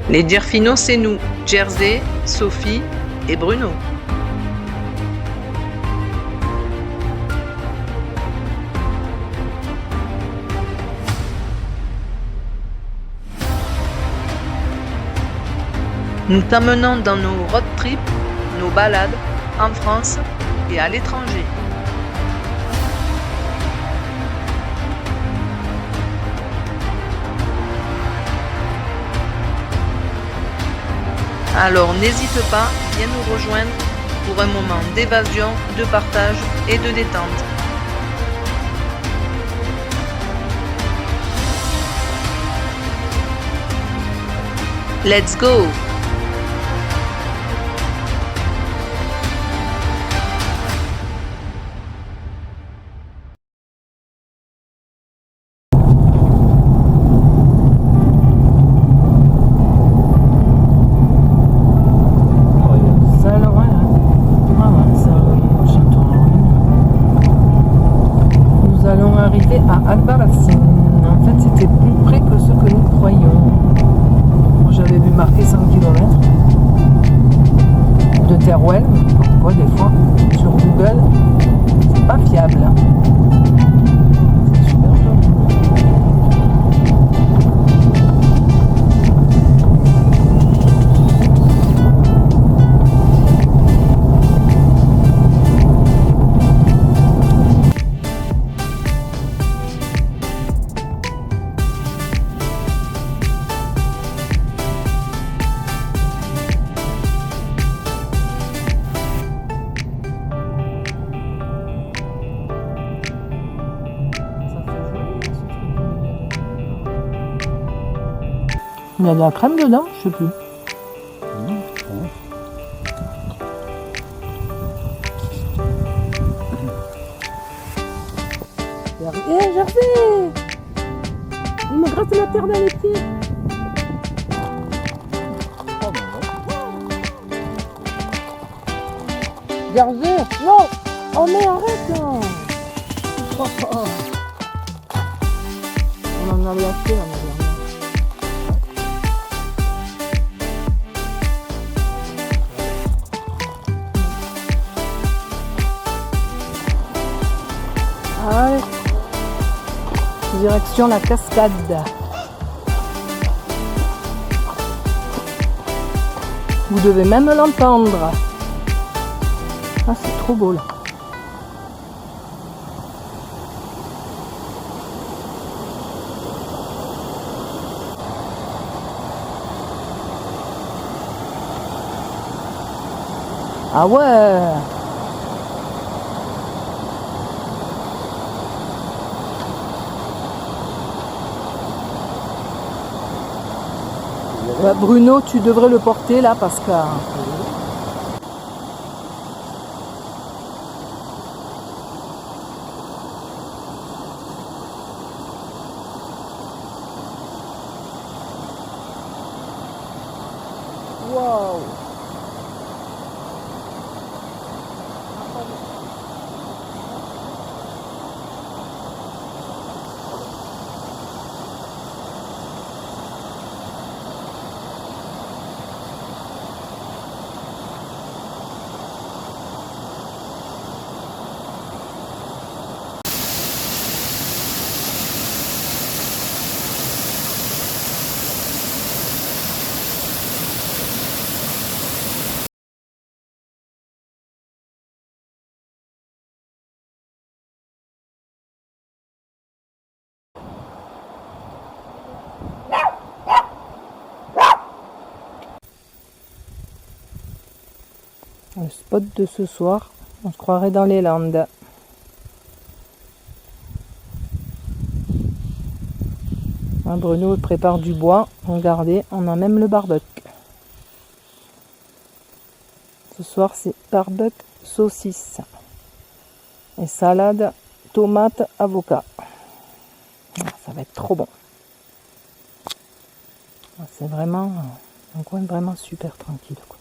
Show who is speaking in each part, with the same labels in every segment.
Speaker 1: Les dires finaux, c'est nous, Jersey, Sophie et Bruno. Nous t'emmenons dans nos road trips, nos balades, en France et à l'étranger. Alors n'hésite pas, viens nous rejoindre pour un moment d'évasion, de partage et de détente. Let's go!
Speaker 2: À Albarracín. En fait, c'était plus près que ce que nous croyions. Moi, j'avais vu marquer 100 km de Teruel. Donc, quoi, des fois, sur Google, c'est pas fiable. C'est super joli. Il y a de la crème dedans, je sais plus. Hé, Jersey! Il me gratte la terre dans les pieds. Jersey! Non! Oh mais arrête là! On en avait acheté là, mais allez, direction la cascade. Vous devez même l'entendre. Ah, c'est trop beau là. Ah ouais. Bah, Bruno, tu devrais le porter là parce que... Waouh! Le spot de ce soir, on se croirait dans les Landes. Bruno prépare du bois, regardez, on a même le barbecue. Ce soir c'est barbecue saucisse et salade tomate avocat. Ça va être trop bon. C'est vraiment un coin vraiment super tranquille, quoi.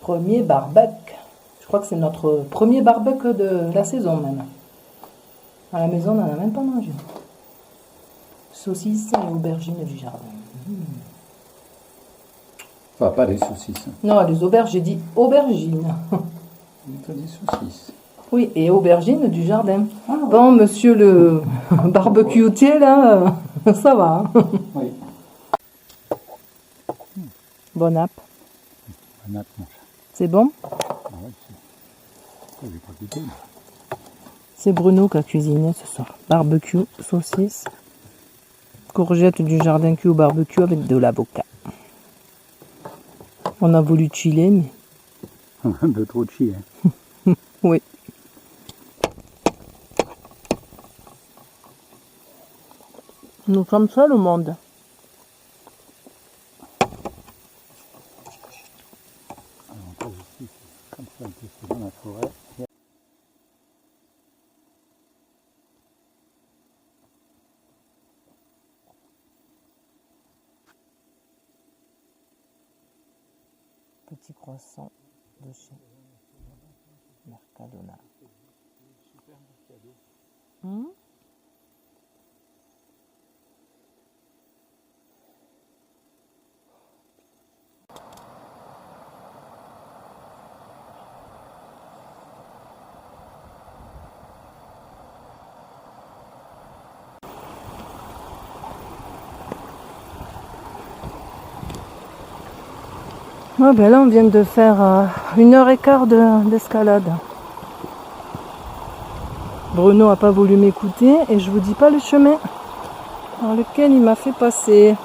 Speaker 2: Premier barbecue. Je crois que c'est notre premier barbecue de la saison même. À la maison, on n'en a même pas mangé. Saucisses et aubergines du jardin.
Speaker 3: Enfin, pas les saucisses.
Speaker 2: Non, les auberges, j'ai dit aubergines.
Speaker 3: T'as dit saucisses.
Speaker 2: Oui, et aubergines du jardin.
Speaker 3: Ah, ouais.
Speaker 2: Bon, monsieur le barbecuetier, là, ça va. Hein.
Speaker 3: Oui.
Speaker 2: Bon app.
Speaker 3: Un app, mon chat.
Speaker 2: C'est bon?
Speaker 3: Ah ouais, c'est... J'ai pas goûté.
Speaker 2: C'est Bruno qui a cuisiné ce soir. Barbecue, saucisses, courgettes du jardin cuit au barbecue avec de l'avocat. On a voulu chiller, mais...
Speaker 3: Un peu trop de chi, hein.
Speaker 2: Oui. Nous sommes seuls au monde.
Speaker 3: Alors, ici, comme ça, un peu, c'est dans la forêt.
Speaker 2: Petit croissant de chez Mercadona. Ah ben là on vient de faire 1h15 d'escalade. Bruno n'a pas voulu m'écouter et je vous dis pas le chemin dans lequel il m'a fait passer.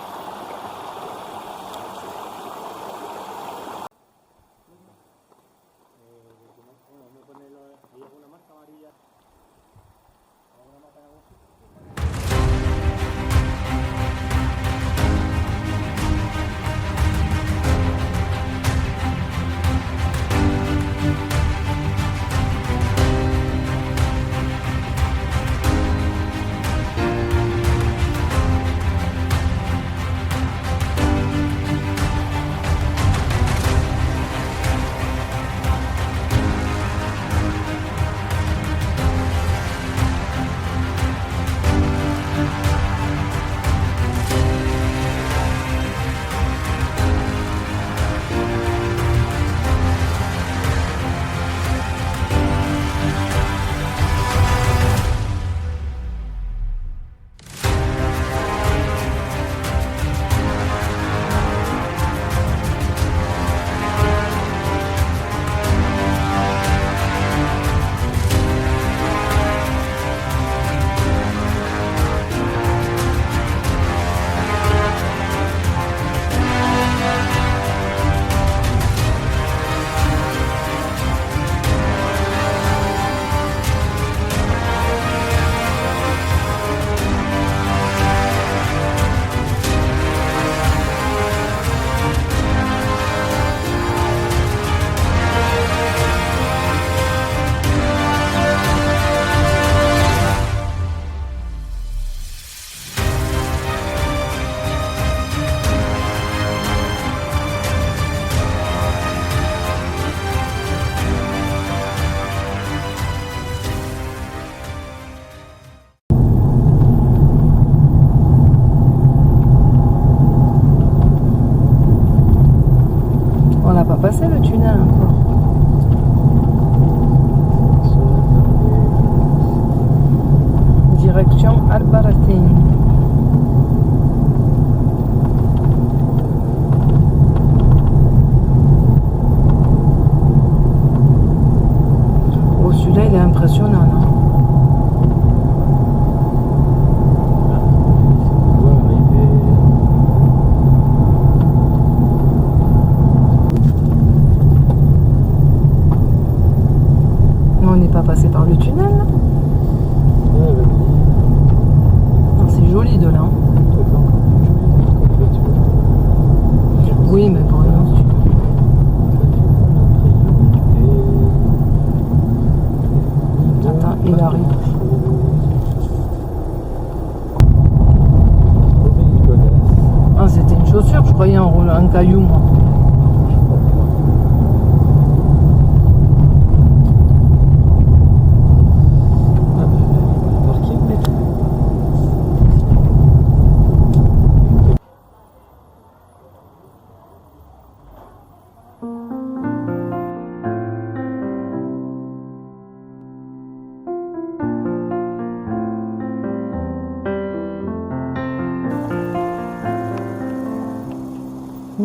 Speaker 2: On n'a pas passé le tunnel encore. Direction Albaratin. Oh, celui-là il est impressionnant, non? On n'est pas passé par le tunnel là? Non, c'est joli de là. Hein. Oui, mais pour rien, attends, il arrive. Ah, c'était une chaussure, je croyais un caillou, moi.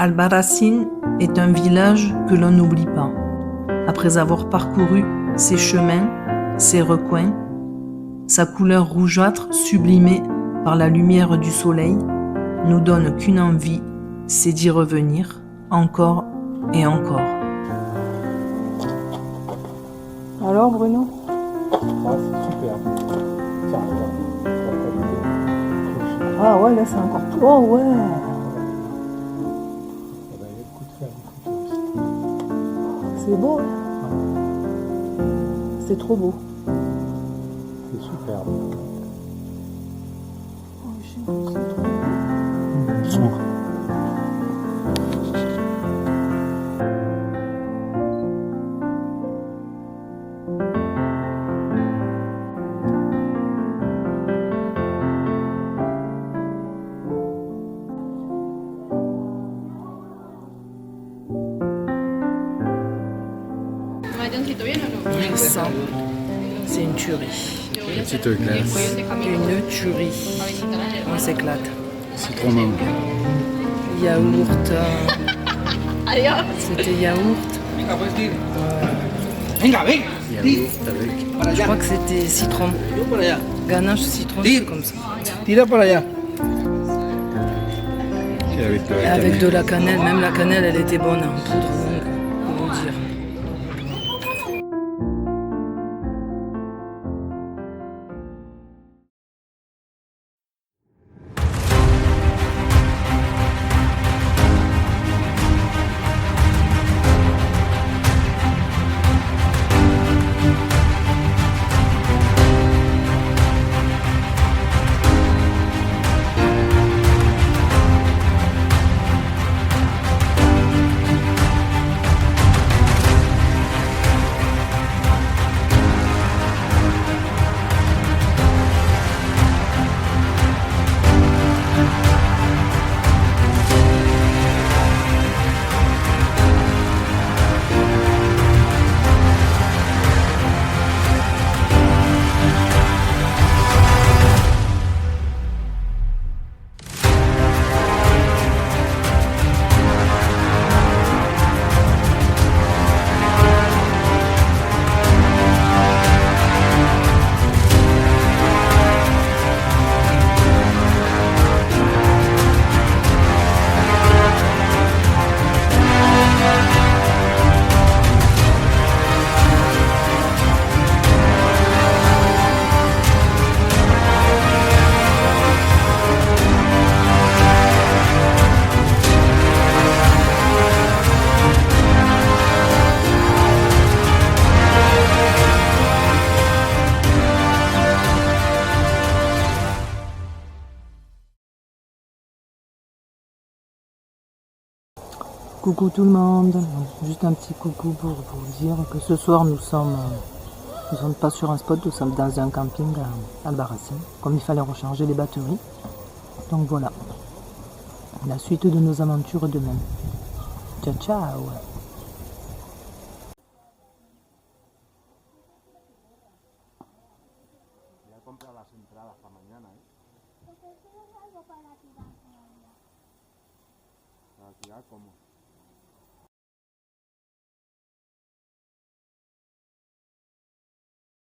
Speaker 1: Albarracín est un village que l'on n'oublie pas. Après avoir parcouru ses chemins, ses recoins, sa couleur rougeâtre sublimée par la lumière du soleil nous donne qu'une envie, c'est d'y revenir encore et encore.
Speaker 2: Alors Bruno?
Speaker 3: Ah, c'est super. Tiens, regarde.
Speaker 2: Ah ouais, là c'est encore plus... Oh ouais!
Speaker 3: Ça va aller le coup de fer du couteau aussi.
Speaker 2: C'est beau, hein? C'est trop beau.
Speaker 3: C'est superbe.
Speaker 2: Oh, c'est trop beau.
Speaker 3: Sourd.
Speaker 1: Ça, c'est une tuerie.
Speaker 3: Petite glace.
Speaker 1: Une tuerie. On s'éclate.
Speaker 3: Citron mangue.
Speaker 1: Yaourt. C'était yaourt.
Speaker 3: Yaourt avec.
Speaker 1: Je crois que c'était citron. Ganache citron, c'est comme ça.
Speaker 3: Tira para allá. Et avec de la
Speaker 1: Avec
Speaker 3: cannelle.
Speaker 1: de la cannelle, même la cannelle, elle était bonne en poudre, donc, comment dire.
Speaker 2: Coucou tout le monde, juste un petit coucou pour vous dire que ce soir nous sommes pas sur un spot, nous sommes dans un camping à Albarracín, comme il fallait recharger les batteries. Donc voilà, la suite de nos aventures demain. Ciao ciao.
Speaker 3: Voy a comprar las entradas para mañana, ¿eh?
Speaker 4: Porque eso es algo para tirar todavía.
Speaker 3: Para tirar como.